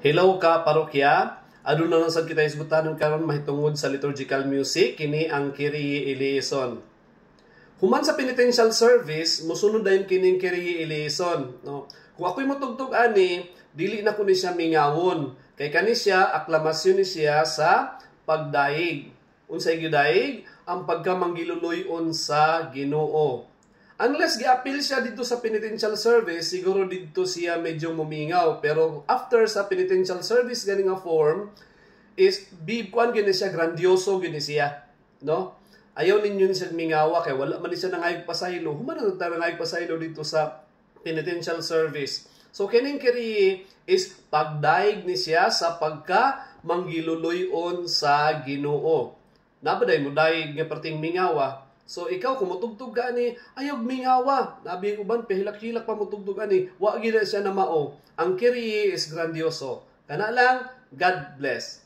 Hello ka parokya. Aduna na sad kita isgutanon karon mahitungod sa liturgical music kini ang Kyrie eleison. Human sa penitential service mosunod dayon kining Kyrie eleison, no. Kung ako'y motugtog ani, dili na ko ni siya mingawon. Kay kani siya aklamasyon ni siya sa pagdaig. Unsay gidaig? Ang pagkamanggiluloy-on sa Ginoo. Unless gi-appeal siya dito sa penitential service, siguro dito siya medyo mumingaw. Pero after sa penitential service gani nga form, is bibkuan gini siya, grandioso gini siya. No? Ayaw ninyo siya mingawa, kaya wala man siya nangayag pasaylo. Human na nangayag pasaylo dito sa penitential service. So, kining Kyrie is pagdaig ni siya sa pagka manggiluloy-on sa Ginoo. Nabaday mo daig nga perting mingawa. So ikaw kung mutugtog ka ni ayaw mingawa. Nabi uban pahilak-hilak pa mutugtog ani. Wa gid siya na mao. Ang Kyrie is grandioso. Kana lang, God bless.